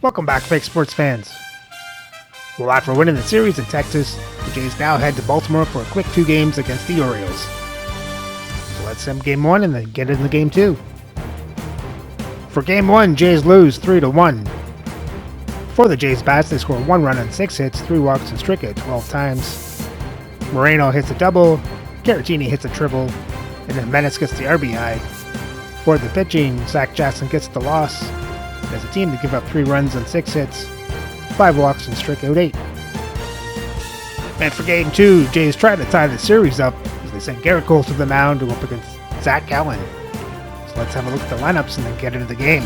Welcome back, fake sports fans. Well, after winning the series in Texas, the Jays now head to Baltimore for a quick 2 games against the Orioles. So let's sum game 1 and then get into game 2. For game 1, Jays lose 3-1. For the Jays bats, they score 1 run on 6 hits, 3 walks, and strike it 12 times. Moreno hits a double, Caratini hits a triple, and then Menace gets the RBI. For the pitching, Zach Jackson gets the loss. As a team, they give up 3 runs on 6 hits, 5 walks, and strike out 8. And for game 2, Jays try to tie the series up as they send Garrett Cole to the mound to go up against Zach Gallen. So let's have a look at the lineups and then get into the game.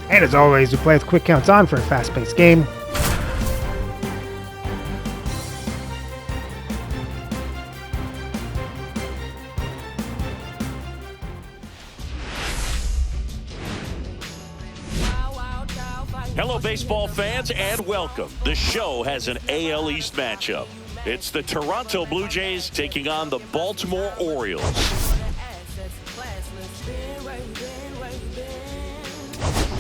And as always, we play with quick counts on for a fast-paced game. Hello, baseball fans, and welcome. The show has an AL East matchup. It's the Toronto Blue Jays taking on the Baltimore Orioles.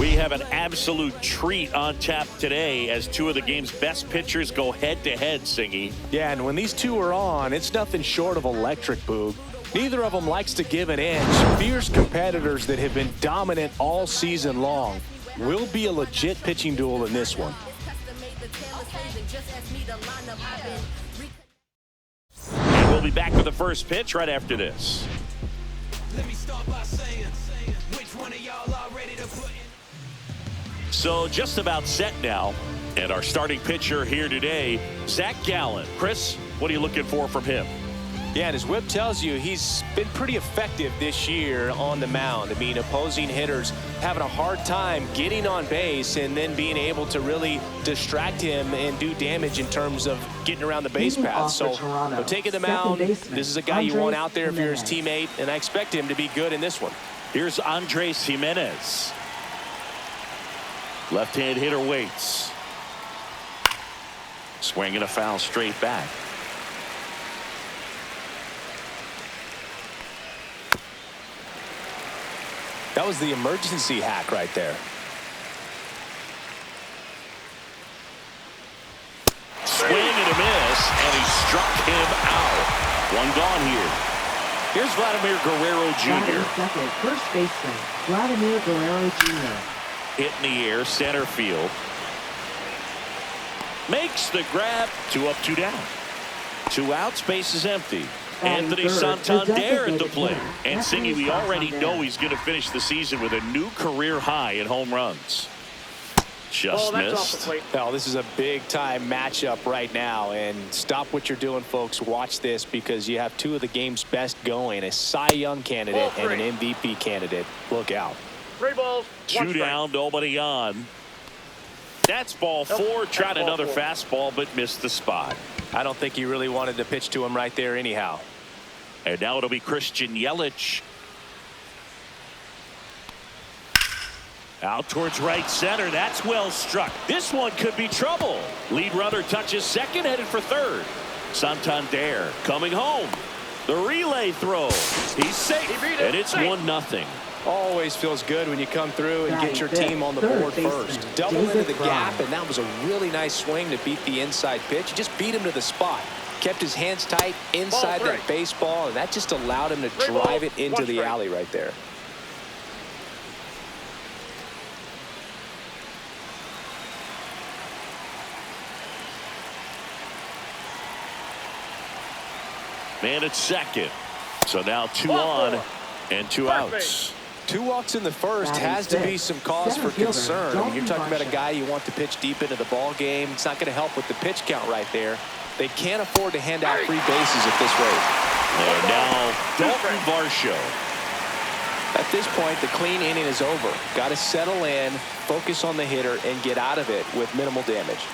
We have an absolute treat on tap today as 2 of the game's best pitchers go head-to-head, Singy. Yeah, and when these 2 are on, it's nothing short of electric, Boog. Neither of them likes to give an inch. Fierce competitors that have been dominant all season long. Will be a legit pitching duel in this one. And we'll be back with the first pitch right after this. So just about set now, and our starting pitcher here today, Zach Gallen. Chris, what are you looking for from him? Yeah, and his whip tells you he's been pretty effective this year on the mound. I mean, opposing hitters having a hard time getting on base and then being able to really distract him and do damage in terms of getting around the base path. So taking the mound, this is a guy you want out there if you're his teammate, and I expect him to be good in this one. Here's Andres Jimenez. Left-hand hitter waits. Swinging a foul straight back. That was the emergency hack right there. Swing and a miss, and he struck him out. 1 gone here. Here's Vladimir Guerrero Jr. Second, first baseman, Vladimir Guerrero Jr. Hit in the air, center field. Makes the grab. 2 up, 2 down. 2 outs, base is empty. Anthony Santander at the plate. And Singy, we already know he's going to finish the season with a new career high in home runs. Just missed. Well, this is a big-time matchup right now. And stop what you're doing, folks. Watch this because you have 2 of the game's best going. A Cy Young candidate and an MVP candidate. Look out. 3 balls, 2 down, nobody on. That's ball 4. Tried another fastball, but missed the spot. I don't think he really wanted to pitch to him right there anyhow. And now it'll be Christian Yelich. Out towards right center. That's well struck. This one could be trouble. Lead runner touches second, headed for third. Santander coming home. The relay throw. He's safe, and it's 1-0. Always feels good when you come through and get your team on the board first. Double into the gap, and that was a really nice swing to beat the inside pitch. He just beat him to the spot. Kept his hands tight inside that baseball, and that just allowed him to drive it into the alley right there. Man at second. So now 2 on and 2 outs. 2 walks in the first has to be some cause for concern. I mean, you're talking about a guy you want to pitch deep into the ball game. It's not going to help with the pitch count right there. They can't afford to hand out free bases at this rate. And now Dalton Varsho. At this point, the clean inning is over. Got to settle in, focus on the hitter, and get out of it with minimal damage.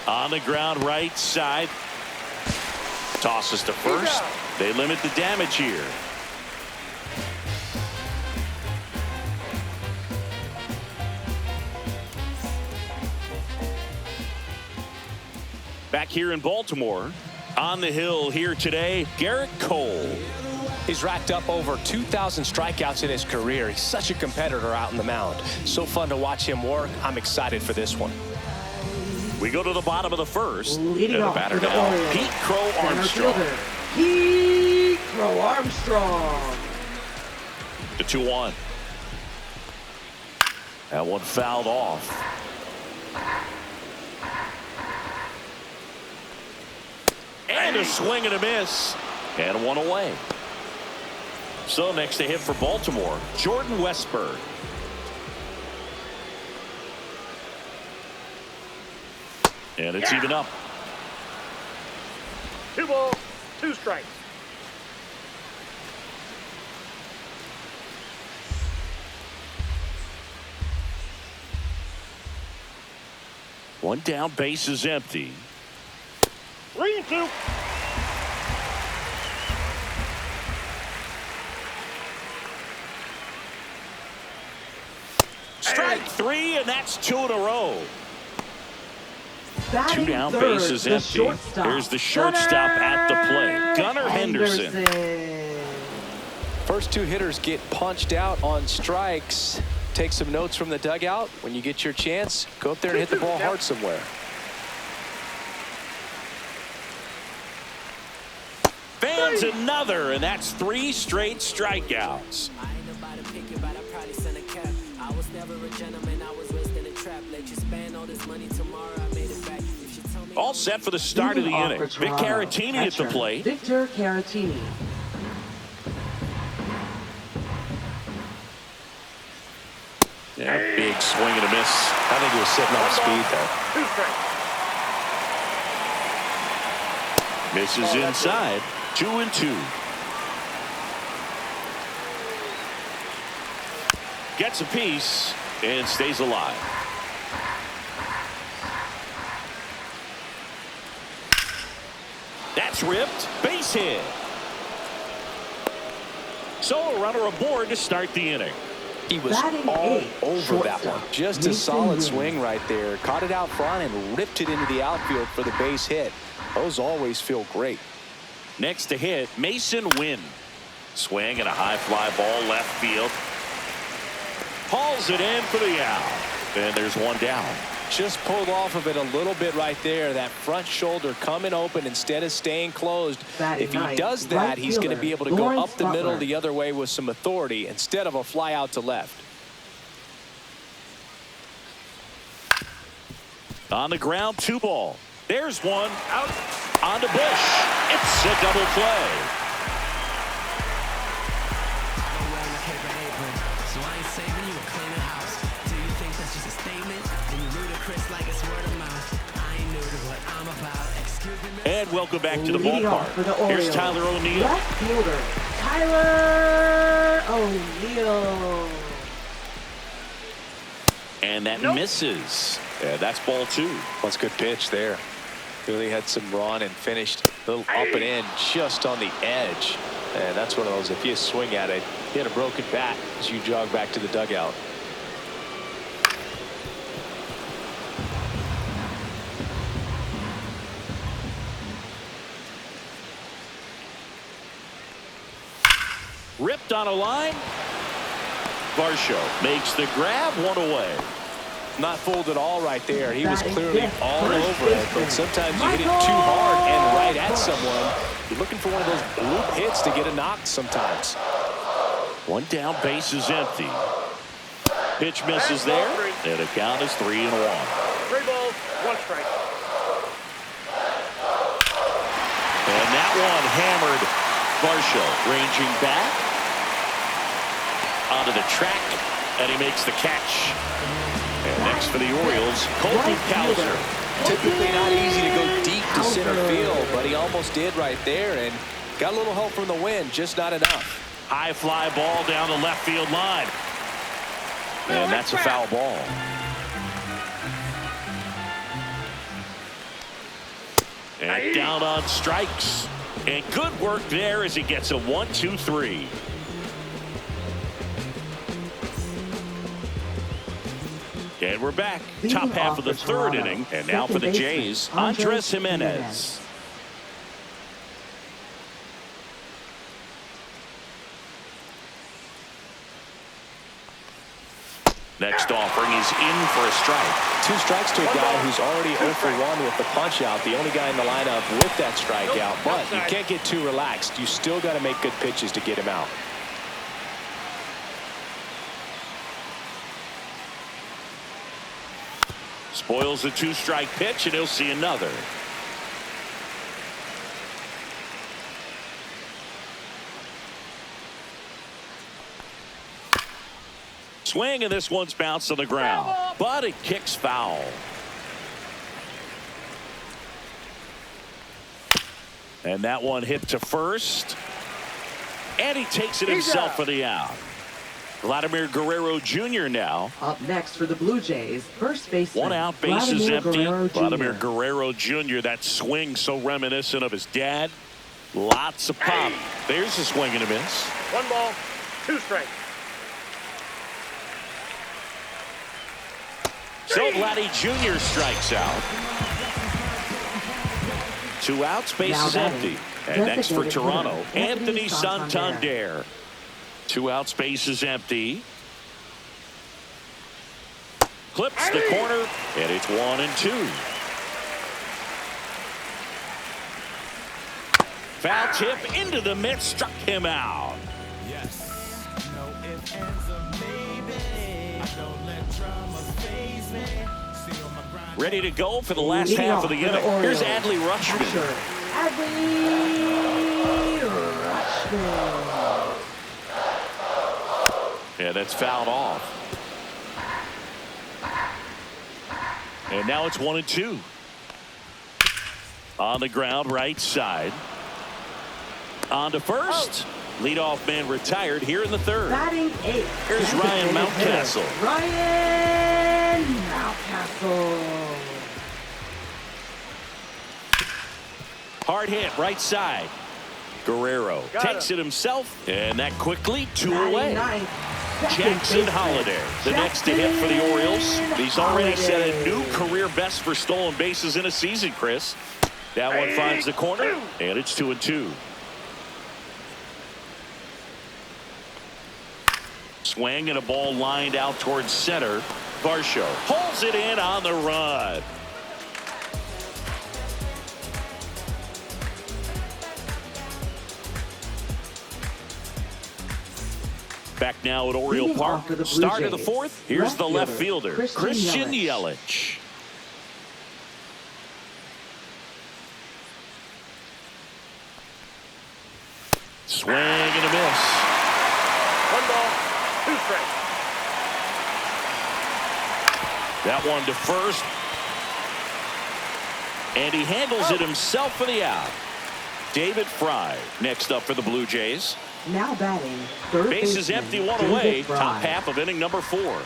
On the ground, right side. Tosses to first. They limit the damage here. Back here in Baltimore, on the hill here today, Garrett Cole. He's racked up over 2,000 strikeouts in his career. He's such a competitor out in the mound. So fun to watch him work. I'm excited for this one. We go to the bottom of the first. Leading And the off batter for the now, Orioles, Pete Crow center Armstrong. fielder, Pete Crow Armstrong. The 2-1. That one fouled off. And a swing and a miss. And one away. So next to hit for Baltimore, Jordan Westburg. And it's even up. 2 balls, 2 strikes. One down, base is empty. 3-2. Strike 3, and that's 2 in a row. Batting 2 down, third, base is the empty. shortstop, Here's the shortstop at the plate, Gunnar Henderson. First 2 hitters get punched out on strikes. Take some notes from the dugout. When you get your chance, go up there and hit the ball hard somewhere. Fans another, and that's 3 straight strikeouts. All set for the start of the inning. Vic Caratini at the plate. Victor Caratini. Yeah, big swing and a miss. I think he was sitting off speed there. Misses inside. 2-2. Gets a piece and stays alive. That's ripped. Base hit. So a runner aboard to start the inning. He was Batting all eight, over that shortstop, one. Just a Mason solid Wynn. swing right there. Caught it out front and ripped it into the outfield for the base hit. Those always feel great. Next to hit, Mason Wynn. Swing and a high fly ball left field. Hauls it in for the out. And there's one down. Just pulled off of it a little bit right there. That front shoulder coming open instead of staying closed. Batting If he ninth, does that, right he's going to fielder, be able to go Lawrence up the middle Butler. the other way with some authority instead of a fly out to left. On the ground, 2 ball. There's one out on the bush. It's a double play. And welcome back to the Leading off for the ballpark. Here's Orioles, Tyler O'Neill. left fielder, Tyler O'Neill. And that misses. Yeah, that's ball 2. That's a good pitch there. Really had some run and finished a little up and in just on the edge. And that's one of those, if you swing at it, you had a broken bat as you jog back to the dugout. Ripped on a line. Varsho makes the grab, 1 away. Not fooled at all right there. He was Batting clearly fifth, all first over it, baseman, but sometimes you hit it too hard and right at someone. You're looking for one of those bloop hits to get a knock sometimes. 1 down, base is empty. Pitch misses there, and the count is 3-1. 3 balls, 1 strike. And that one hammered. Varsho ranging back onto the track, and he makes the catch. And next for the Orioles, Colton Cowser. Typically not easy to go deep to center field, but he almost did right there and got a little help from the wind, just not enough. High fly ball down the left field line. And that's a foul ball. And down on strikes. And good work there as he gets a 1-2-3. And we're back. Top half of the 3rd inning. And now for the Jays, Andres Jimenez. he's in for a strike. 2 strikes to a guy who's already 0 for 1 with the punch out. The only guy in the lineup with that strikeout. But you can't get too relaxed. You still got to make good pitches to get him out. Spoils the 2-strike pitch, and he'll see another. Swing, and this one's bounced on the ground, but it kicks foul. And that one hit to first, and he takes it himself for the out. Vladimir Guerrero Jr. now. Up next for the Blue Jays, first baseman. 1 out, bases empty. Vladimir Jr. Guerrero Jr. That swing so reminiscent of his dad. Lots of pop. There's a swing and a miss. 1 ball, 2 strikes. So Vladdy Jr. strikes out. 2 outs, bases empty. And next for Toronto, Anthony Santander. 2 outs, bases empty. Clips the corner, and it's 1-2. Foul tip into the mitt, struck him out. Yes. No ifs, ands, or maybe. I don't let drama faze me. See on my grind. Ready to go for the last Leading half off of the for the inning. Here's Orioles. Adley Rutschman. Adley Rutschman. Yeah, that's fouled off. And now it's 1-2. On the ground, right side. On to first. Leadoff man retired here in the 3rd. Batting 8th. Here's Ryan Mountcastle. Ryan Mountcastle. Hard hit, right side. Guerrero takes it himself, and that quickly 2 away. Jackson Holliday, the next to hit for the Orioles. He's already set a new career best for stolen bases in a season, Chris. That one finds the corner, and it's 2-2. Swing and a ball lined out towards center. Varsho pulls it in on the run. Back now at Oriole Leading Park. off for the Blue Start of the Jays, 4th. Here's the left fielder, fielder, Christian Yelich. Yelich. Swing and a miss. 1 ball, 2 strikes. That one to first. And he handles it himself for the out. David Fry next up for the Blue Jays. Now batting, third Bases baseman, empty, 1 David away. Fry. Top half of inning number 4.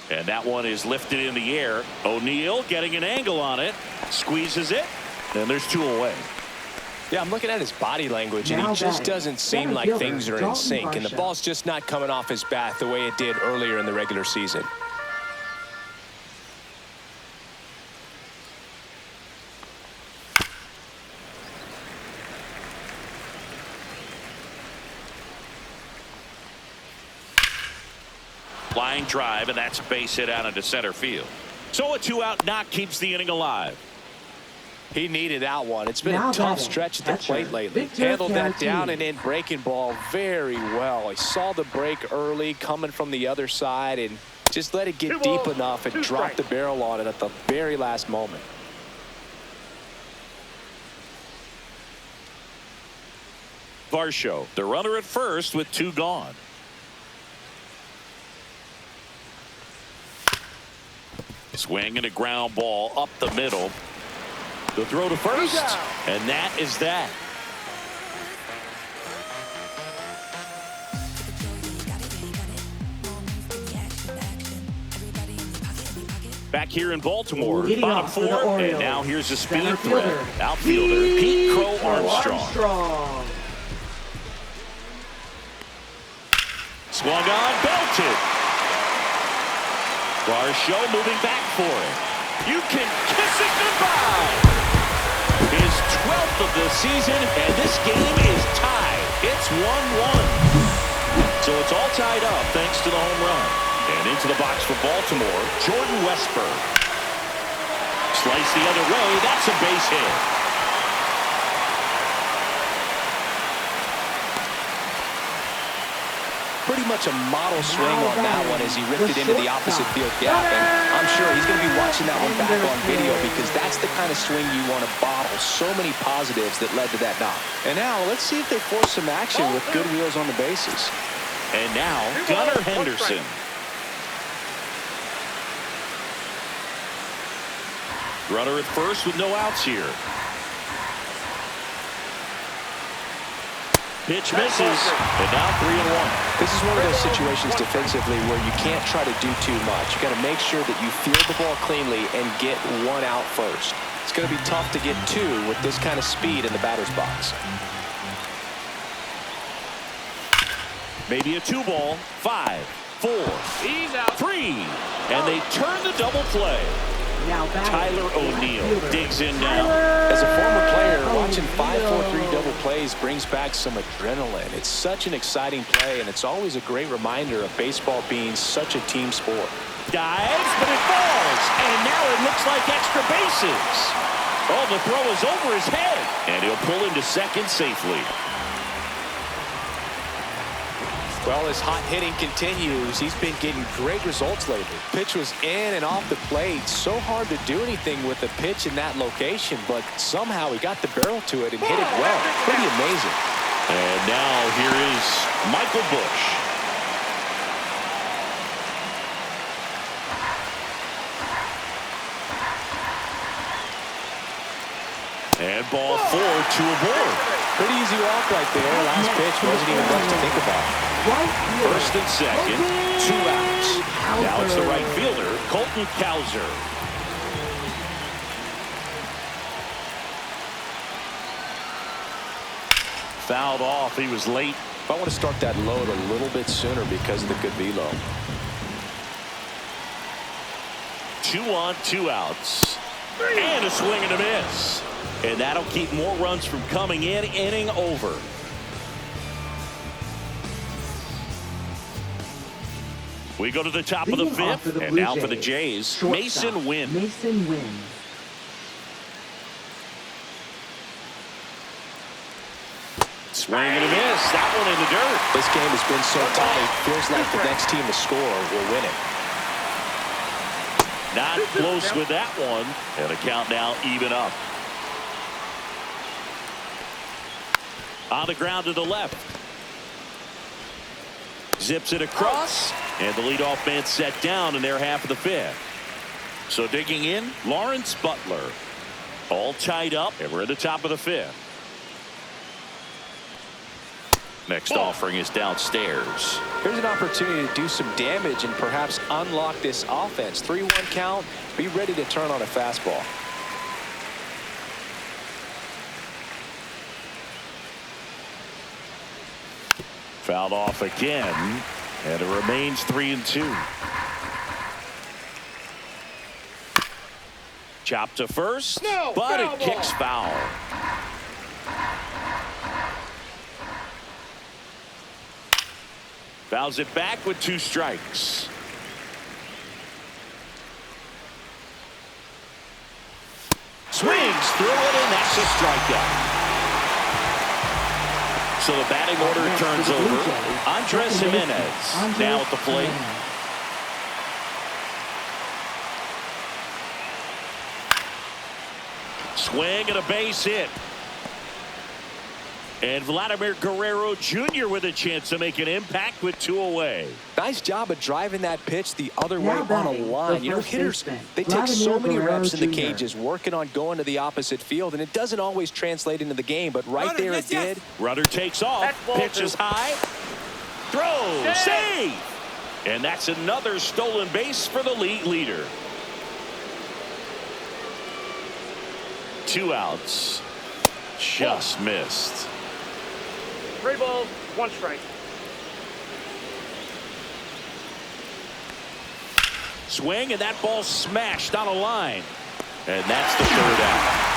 And that one is lifted in the air. O'Neill getting an angle on it. Squeezes it. And there's 2 away. Yeah, I'm looking at his body language, and Now he just batting, doesn't seem center like fielder, things are in Dalton sync, and the Varsho. ball's just not coming off his bat the way it did earlier in the regular season. Flying drive, and that's a base hit out into center field. So a 2-out knock keeps the inning alive. He needed that one. It's been Now a tough batting, stretch at the catcher, plate lately. Victor Handled that Caratini. down and in breaking ball very well. He saw the break early coming from the other side and just let it get 2 deep balls, enough and 2 drop the strikes. barrel on it at the very last moment. Varsho, the runner at first with 2 gone. Swing and a ground ball up the middle. The throw to first, and that is that. Back here in Baltimore, Leading bottom off for the 4, and Orioles, now here's a speed center threat. fielder, Outfielder Pete Crow Armstrong. Swung on, belted. Varsho moving back for it. You can kiss it goodbye. His 12th of the season, and this game is tied. It's 1-1. So it's all tied up thanks to the home run. And into the box for Baltimore, Jordan Westburg. Slice the other way. That's a base hit. Pretty much a model swing on that one as he ripped it into the opposite field gap. And I'm sure he's going to be watching that one back on video because that's the kind of swing you want to bottle. So many positives that led to that knock. And now let's see if they force some action with good wheels on the bases. And now Gunnar Henderson. Runner at first with no outs here. Pitch misses, and now 3-1. This is one of those situations defensively where you can't try to do too much. You got to make sure that you field the ball cleanly and get one out first. It's going to be tough to get two with this kind of speed in the batter's box. Maybe a 2-ball. 5, 4, He's out. 3, and they turn the double play. Tyler O'Neill digs in now. As a former player, watching 5-4-3 double plays brings back some adrenaline. It's such an exciting play, and it's always a great reminder of baseball being such a team sport. Dives, but it falls, and now it looks like extra bases. Oh, the throw is over his head, and he'll pull into second safely. Well, as hot hitting continues, he's been getting great results lately. Pitch was in and off the plate. So hard to do anything with the pitch in that location, but somehow he got the barrel to it and hit it well. Pretty amazing. And now here is Michael Bush. And ball 4, 2 aboard. Pretty easy walk right there. Last pitch wasn't even much to think about. First and second, 2 outs. Now it's the right fielder, Colton Cowser. Fouled off. He was late. I want to start that load a little bit sooner because of the good velo. 2 on, 2 outs. And a swing and a miss. And that'll keep more runs from coming in. Inning over. We go to the top of the 5th, and now for the Jays, Mason Wynn. Mason Wynn. Swing and a miss. That one in the dirt. This game has been so tight. Feels like the next team to score will win it. Not close with that one. And a count now even up. On the ground to the left. Zips it across. And the leadoff man set down in their half of the 5th. So digging in, Lawrence Butler. All tied up, and we're at the top of the 5th. Next offering is downstairs. Here's an opportunity to do some damage and perhaps unlock this offense. 3-1 count. Be ready to turn on a fastball. Fouled off again. And it remains 3-2. Chop to first, but it kicks foul. Fouls it back with 2 strikes. Swings through it, and that's a strikeout. So the batting order turns over. Andres Jimenez now at the plate. Swing and a base hit. And Vladimir Guerrero Jr. with a chance to make an impact with 2 away. Nice job of driving that pitch the other way on a line. You know, hitters, they take Vladimir so many Guerrero reps in the Jr. cages working on going to the opposite field, and it doesn't always translate into the game, but right there it did. Runner takes off, pitches high, throws, save! And that's another stolen base for the league leader. 2 outs. Just missed. 3 balls, 1 strike. Swing, and that ball smashed on a line. And that's the 3rd out.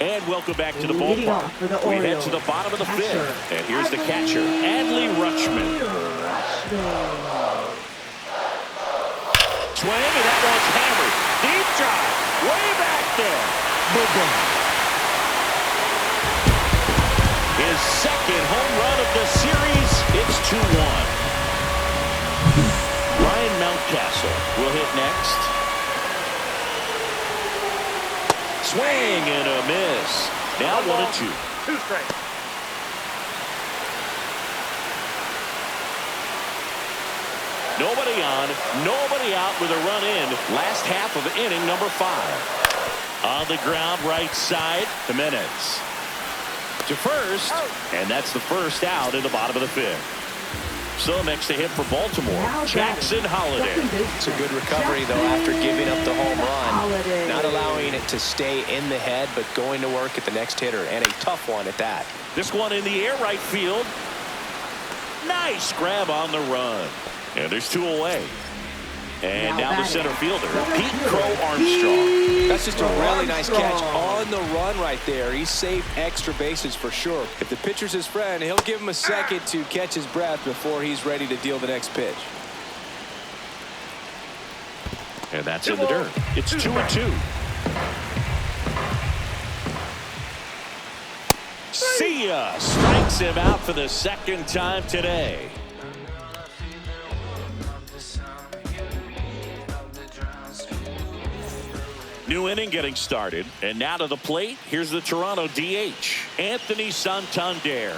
And welcome back to the Leading ballpark. off for the We head Orioles, to the bottom of the catcher, fifth. And here's the catcher, Adley Rutschman. Swing, and that one's hammered. Deep drive, way back there. Boom. His second home run of the series. It's 2-1. Ryan Mountcastle will hit next. Swing and a miss. Now 1-2. 2 strikes. Nobody on, nobody out with a run in. Last half of inning number 5. On the ground, right side, Jimenez to first, and that's the first out in the bottom of the 5th. So next to hit for Baltimore, Jackson Holiday. It's a good recovery, though, after giving up the home run. Not allowing it to stay in the head, but going to work at the next hitter, and a tough one at that. This one in the air, right field. Nice grab on the run. And there's 2 away. And now the center fielder, Pete Crow Armstrong. That's just a really nice catch on the run right there. He saved extra bases for sure. If the pitcher's his friend, he'll give him a second to catch his breath before he's ready to deal the next pitch. And that's in the dirt. It's 2-2. See ya. Strikes him out for the second time today. New inning getting started, and now to the plate. Here's the Toronto DH, Anthony Santander.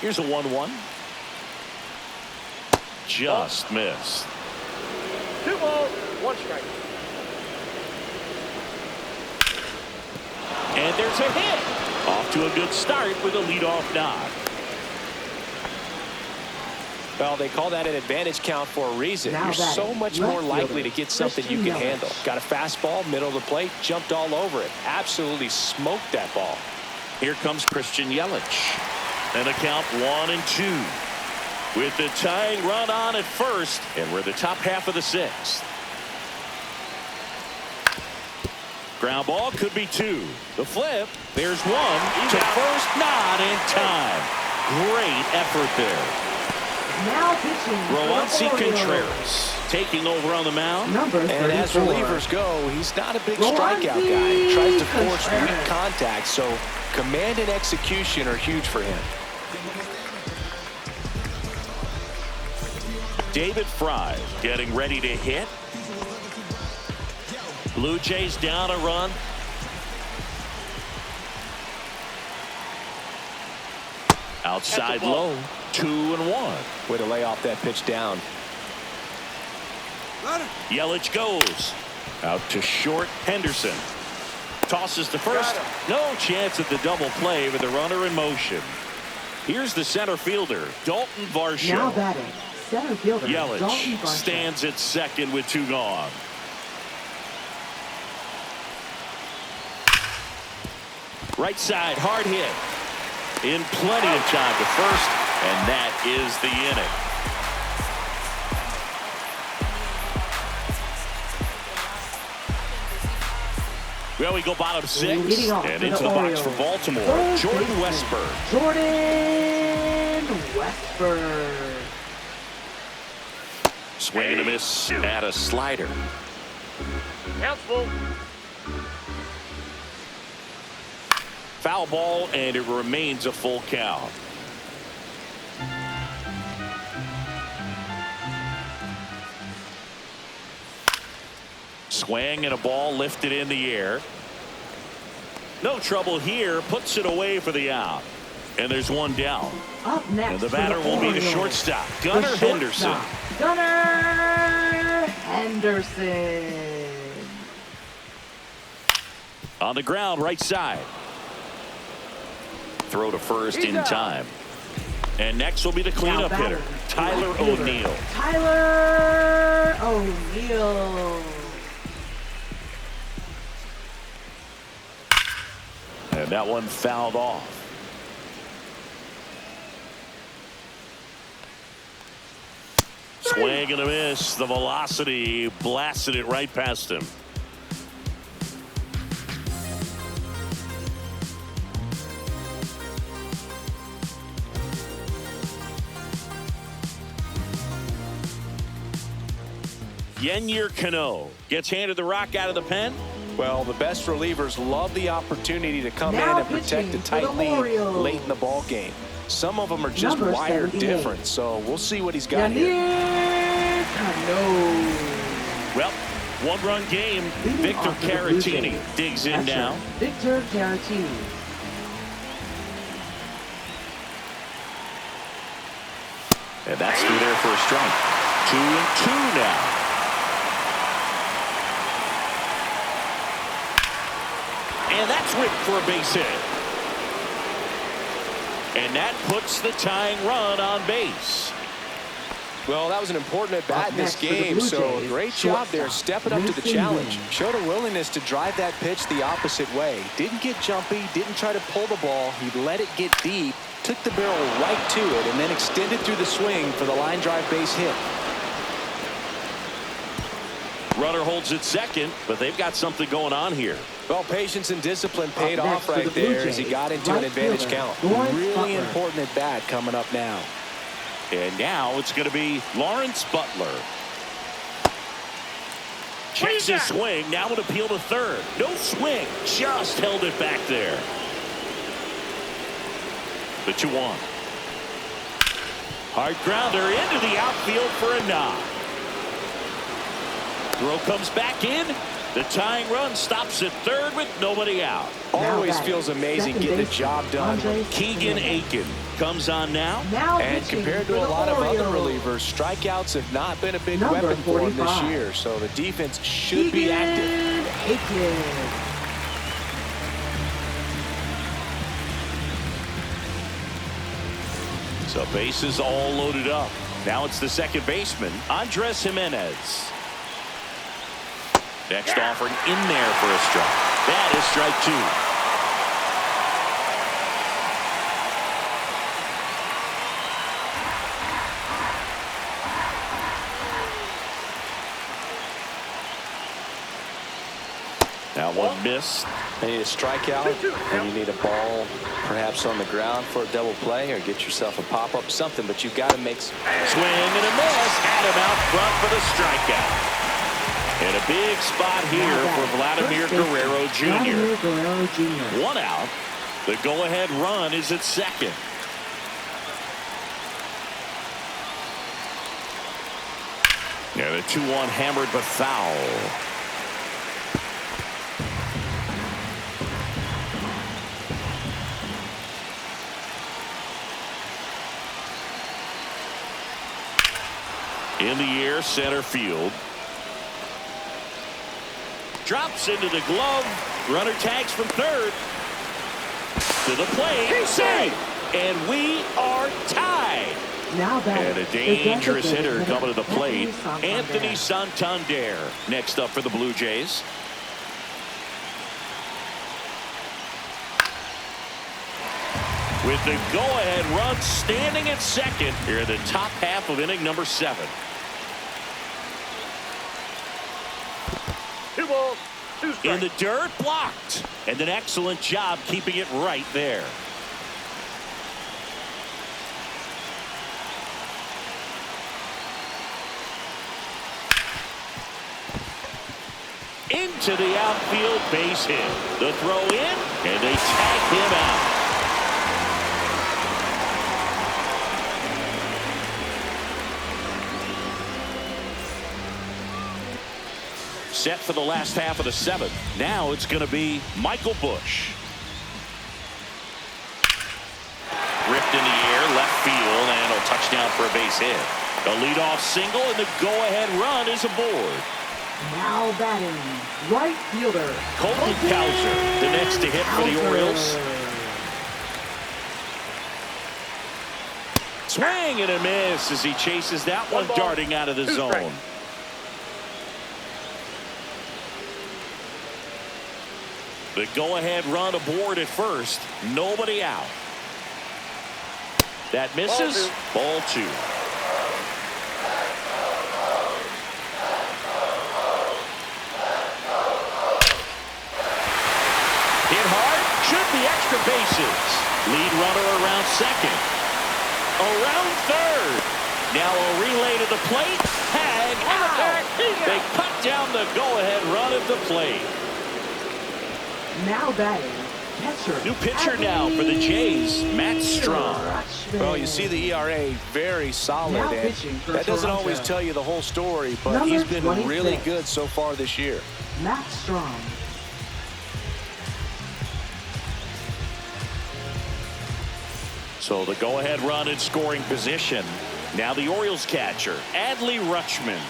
Here's a 1-1. Just missed. 2 balls, 1 strike. And there's a hit. Off to a good start with a leadoff knock. Well, they call that an advantage count for a reason. You're so much more likely to get something you can handle. Got a fastball, middle of the plate, jumped all over it. Absolutely smoked that ball. Here comes Christian Yelich. And a count 1-2. With the tying run on at first, and we're the top half of the 6th. Ground ball could be 2. The flip, there's 1 to first, not in time. Great effort there. Now pitching Roansy Contreras taking over on the mound. And as relievers go, he's not a big strikeout guy. He tries to force weak contact, so command and execution are huge for him. David Fry getting ready to hit. Blue Jays down a run. Outside low, 2-1. Way to lay off that pitch down. Yelich goes out to short. Henderson tosses to first. No chance at the double play with the runner in motion. Here's the center fielder, Dalton Varsho. Now batting, center fielder Yelich Dalton Varsho stands at second with 2 gone. Right side, hard hit. In plenty of time to first, and that is the inning. Well, we go bottom 6 and into the box for Baltimore. Jordan Westburg. Jordan Westburg. Swing and a miss at a slider. Count's full. Foul ball, and it remains a full count. Swing and a ball lifted in the air. No trouble here. Puts it away for the out. And there's 1 down. Up next, and the batter will be the shortstop, Gunnar Henderson. Gunnar Henderson. On the ground, right side. Throw to first in time. And next will be the cleanup hitter, Tyler O'Neill. Tyler O'Neill. And that one fouled off. Swing and a miss. The velocity blasted it right past him. Yennier Cano gets handed the rock out of the pen. Well, the best relievers love the opportunity to come Now in and protect a pitching for tight the lead Orioles. late in the ball game. Some of them are just Number wired 78. different, so we'll see what he's got here. Yennier Cano. Well, one-run game. Leading Victor off for the Blue Caratini Jays. digs in Catcher, now. Victor Caratini. And that's through there for a strike. 2-2 now. And that's ripped for a base hit. And that puts the tying run on base. Well, that was an important at bat Up in this next for the game, Blue so Jays, great job there shortstop, stepping up to the Mason challenge. Green. Showed a willingness to drive that pitch the opposite way. Didn't get jumpy, didn't try to pull the ball. He let it get deep, took the barrel right to it, and then extended through the swing for the line drive base hit. Runner holds at second, but they've got something going on here. Well, patience and discipline paid Up next off for right the Blue there as he Jays, got into an right advantage fielder, count. Lawrence Really Butler. important at bat coming up now. And now it's going to be Lawrence Butler. Checks his swing. Now an appeal to third. No swing. Just held it back there. The 2-1. Hard grounder into the outfield for a knock. Throw comes back in. The tying run stops at third with nobody out. Always batting, feels amazing second getting the baseman, job done. Andre Keegan Jimenez. Aiken comes on now. Now And pitching compared for to a the lot of other Orioles. relievers, strikeouts have not been a big Number weapon for him this 45. year, so the defense should be active. Keegan Aiken. So bases all loaded up. Now it's the second baseman, Andres Jimenez. Next offering in there for a strike. That is strike 2. Now one missed. You need a strikeout, and you need a ball perhaps on the ground for a double play, or get yourself a pop-up, something, but you've got to make Swing and a miss. Had him out front for the strikeout. And a big spot here for Vladimir Guerrero Vladimir Jr. Guerrero Jr. One out. The go-ahead run is at second. And a 2-1 hammered but foul. In the air, center field. Drops into the glove. Runner tags from third. To the plate. Save. And we are tied. Now batting, And a the dangerous designated hitter hitter, coming to the plate. Santander. Anthony Santander next up for the Blue Jays. With the go-ahead run standing at second here in the top half of inning number 7. 2 balls, 2 strikes. In the dirt, blocked. And an excellent job keeping it right there. Into the outfield, base hit. The throw in, and they tag him out. Set for the last half of the 7th. Now it's going to be Michael Busch. Ripped in the air, left field, and a touchdown for a base hit. A leadoff single, and the go-ahead run is aboard. Now batting, right fielder, Colton Cowser, the next to hit for the Orioles. Swing and a miss as he chases that one ball, darting out of the 2 zone. strikes. The go-ahead run aboard at first. Nobody out. That misses. Ball 2. Hit hard. Should be extra bases. Lead runner around second. Around third. Now a relay to the plate. Tag out. They cut down the go-ahead run at the plate. Now batting, catcher. New pitcher now for the Jays, Matt Strong. Well, you see the ERA very solid, Now and pitching for that doesn't Toronto. always tell you the whole story, but Number he's been 26. really good so far this year. Matt Strong. So the go-ahead run in scoring position. Now the Orioles catcher, Adley Rutschman.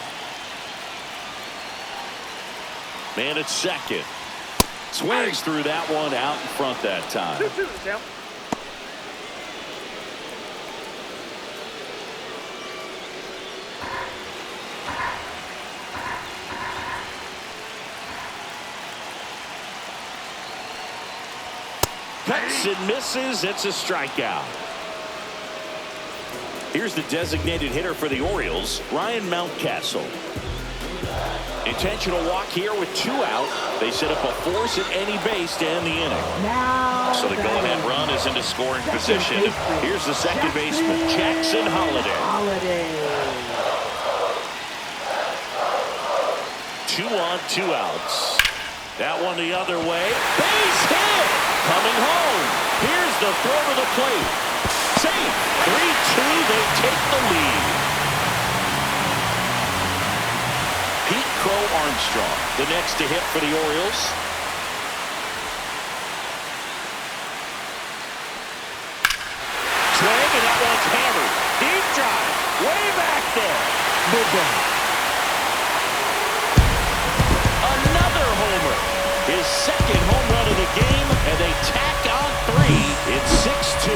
Man at second. Swings through that one out in front that time. 2-2 count. Cuts and misses. It's a strikeout. Here's the designated hitter for the Orioles, Ryan Mountcastle. Intentional walk here with 2 out. They set up a force at any base to end the inning. Now So the go-ahead run is into scoring position. Here's the second baseman, Jackson Holliday. Holiday. 2 on, 2 outs. That one the other way. Base hit! Coming home. Here's the throw to the plate. Safe. 3-2. They take the lead. Pete Crow Armstrong, the next to hit for the Orioles. Swing, and that one's hammered. Deep drive. Way back there. Another homer. His second home run of the game, and they tack on 3. It's 6-2.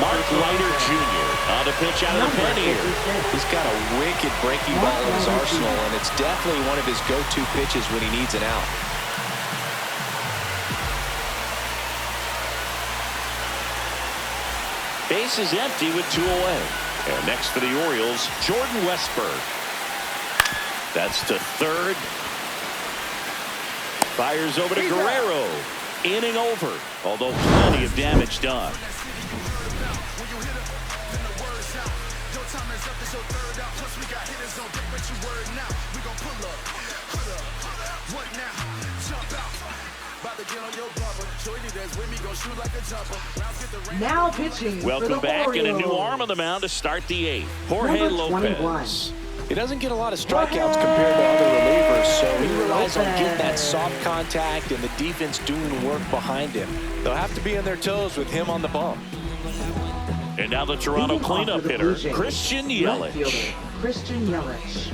Mark Leiter Jr. on the pitch out of the pen here. He's got a wicked breaking ball in his arsenal, and it's definitely one of his go-to pitches when he needs an out. Base is empty with 2 away. And next for the Orioles, Jordan Westburg. That's to third. Fires over to Guerrero. Inning over, although plenty of damage done. Now pitching. Welcome back, and a new arm on the mound to start the 8th. Jorge Number Lopez. 21. He doesn't get a lot of strikeouts compared to other relievers, so he relies on getting that soft contact and the defense doing work behind him. They'll have to be on their toes with him on the bump. And now the Toronto Leading off cleanup for the hitter, Blue Jays, Christian right Yelich. fielder, Christian Yelich.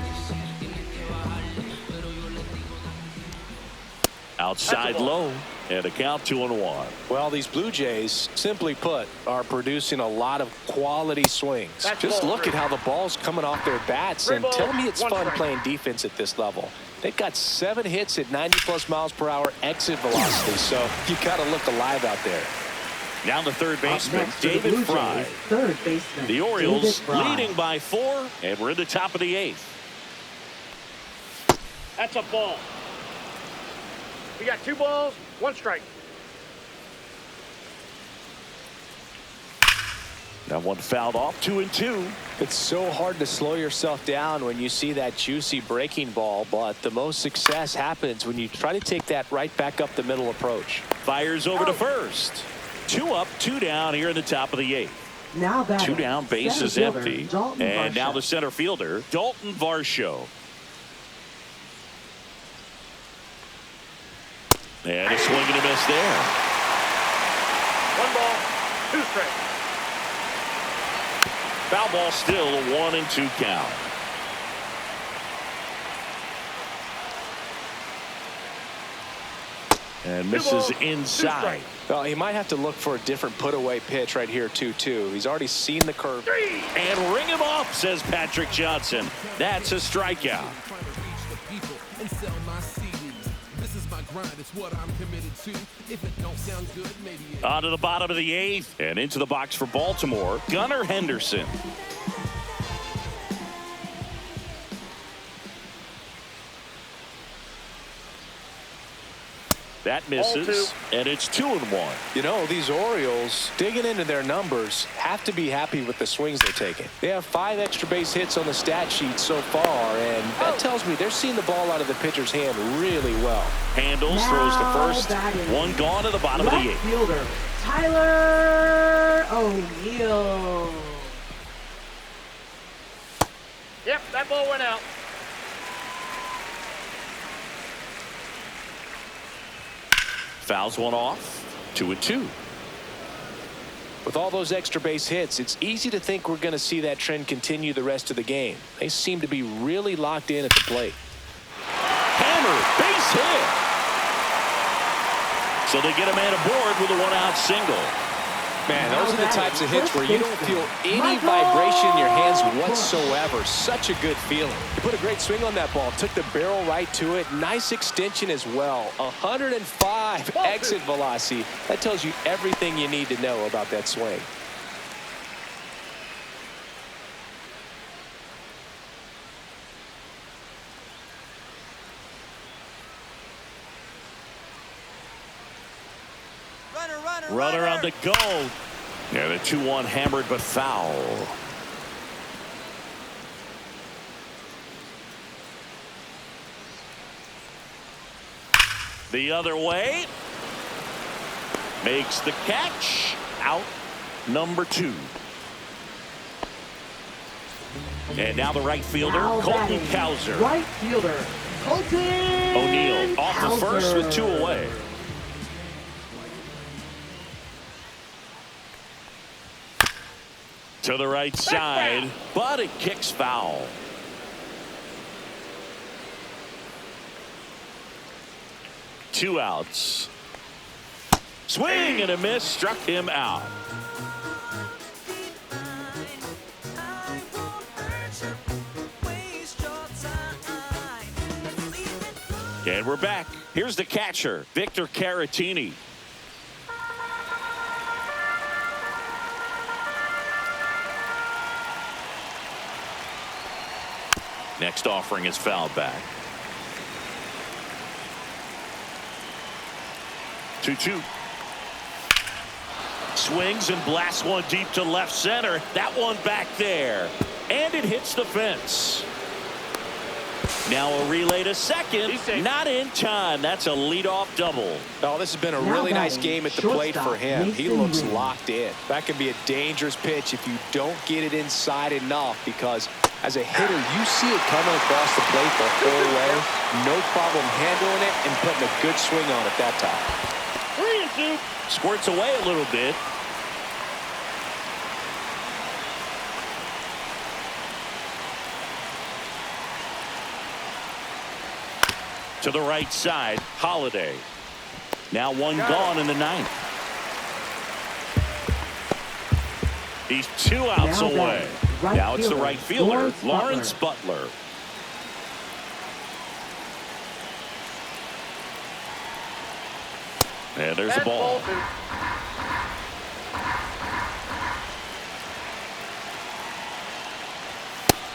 Outside low, and a count 2-1. Well, these Blue Jays, simply put, are producing a lot of quality swings. That's Just ball look three. at how the ball's coming off their bats, Three and balls, tell me it's 1 fun strike. playing defense at this level. They've got 7 hits at 90+ miles per hour exit velocity, so you got to look alive out there. Now the third baseman, Next to the David Blue Fry. Jays, third baseman. The Orioles David Fry. leading by 4, and we're in the top of the 8th. That's a ball. We got 2 balls, 1 strike. That one fouled off, 2-2. It's so hard to slow yourself down when you see that juicy breaking ball, but the most success happens when you try to take that right back up the middle approach. Fires over to first. 2 up, 2 down here in the top of the 8th. Now batting, 2 down, base center is fielder, empty. Dalton And now Varsho. the center fielder, Dalton Varsho. And a swing and a miss there. 1 ball, 2 strikes. Foul ball still, a 1-2 count. And misses 2 balls, 2 inside. strikes. Well, he might have to look for a different put-away pitch right here, 2-2. He's already seen the curve. 3. And ring him off, says Patrick Johnson. That's a strikeout. On to the bottom of the 8th and into the box for Baltimore, Gunnar Henderson. That misses, and it's 2-1. You know, these Orioles, digging into their numbers, have to be happy with the swings they're taking. They have 5 extra base hits on the stat sheet so far, and that tells me they're seeing the ball out of the pitcher's hand really well. Handles, Now throws to first. batting. 1 gone to the bottom of the 8th. Left fielder, Tyler O'Neill. Yep, that ball went out. Fouls one off. 2-2. With all those extra base hits, it's easy to think we're going to see that trend continue the rest of the game. They seem to be really locked in at the plate. Hammer, base hit. So they get a man aboard with a 1-out single. Man, those are the types of hits where you don't feel any vibration in your hands whatsoever. Such a good feeling. He put a great swing on that ball. Took the barrel right to it. Nice extension as well. 105 exit velocity. That tells you everything you need to know about that swing. Runner on the go. Yeah, the 2-1 hammered but foul. The other way. Makes the catch. Out number 2. And now the right fielder, Now Colton batting. Cowser. Right fielder, Colton O'Neill off the first with 2 away. To the right side, but it kicks foul. Two outs. Swing and a miss, struck him out. And we're back. Here's the catcher, Victor Caratini. Next offering is fouled back. 2-2. Swings and blasts one deep to left center. That one back there. And it hits the fence. Now a relay to second. Not in time. That's a leadoff double. Oh, this has been a really nice game at the plate for him. He looks locked in. That can be a dangerous pitch if you don't get it inside enough, because as a hitter, you see it coming across the plate the whole way. No problem handling it and putting a good swing on it that time. 3-2. Squirts away a little bit. To the right side, Holiday. Now one gone in the 9th. He's 2 outs Now away. Right now it's the fielder, right fielder, Lawrence Butler. And there's the ball.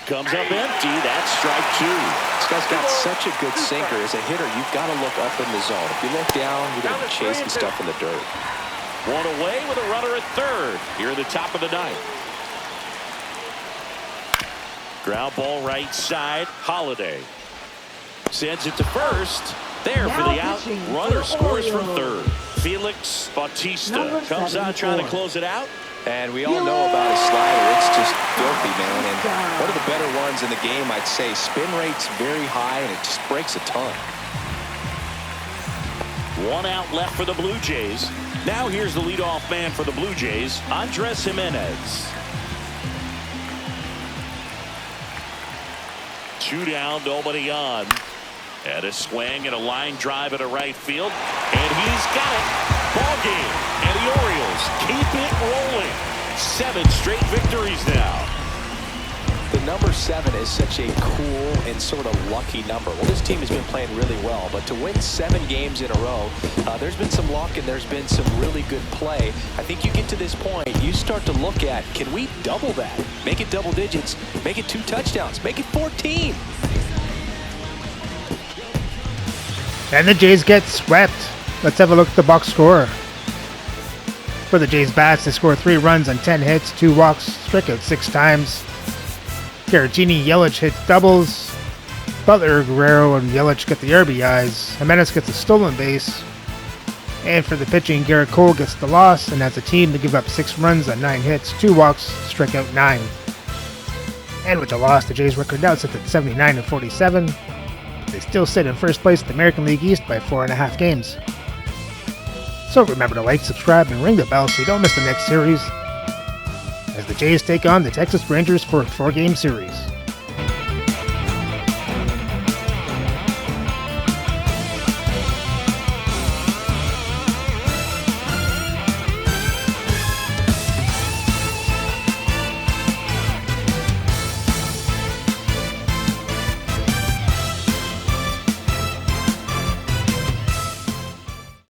Comes up empty. That's strike 2. This guy's got such a good sinker. As a hitter, you've got to look up in the zone. If you look down, you're going to be chasing stuff in the dirt. One away with a runner at third. Here at the top of the 9th. Ground ball right side. Holiday sends it to first. There for the out. Runner scores from third. Felix Bautista comes out trying to close it out. And we all know about his slider. It's just filthy, man. And one of the better ones in the game, I'd say. Spin rate's very high, and it just breaks a ton. 1 out left for the Blue Jays. Now here's the leadoff man for the Blue Jays, Andres Jimenez. 2 down, nobody on. And a swing and a line drive at a right field. And he's got it. Ball game. And the Orioles keep it rolling. 7 straight victories now. The number 7 is such a cool and sort of lucky number. Well, this team has been playing really well, but to win 7 games in a row, there's been some luck and there's been some really good play. I think you get to this point, you start to look at, can we double that? Make it double digits, make it 2 touchdowns, make it 14. And the Jays get swept Let's have a look at the box score. For the Jays bats, they score 3 runs on 10 hits, 2 walks, struck out 6 times. Garagini, Yelich hit doubles. Butler, Guerrero, and Yelich get the RBIs. Jimenez gets a stolen base. And for the pitching, Garrett Cole gets the loss, and as a team, they give up 6 runs on 9 hits, 2 walks, strike out 9. And with the loss, the Jays record now sits at 79-47. They still sit in first place in the American League East by 4.5 games. So remember to like, subscribe, and ring the bell so you don't miss the next series, as the Jays take on the Texas Rangers for a 4-game series.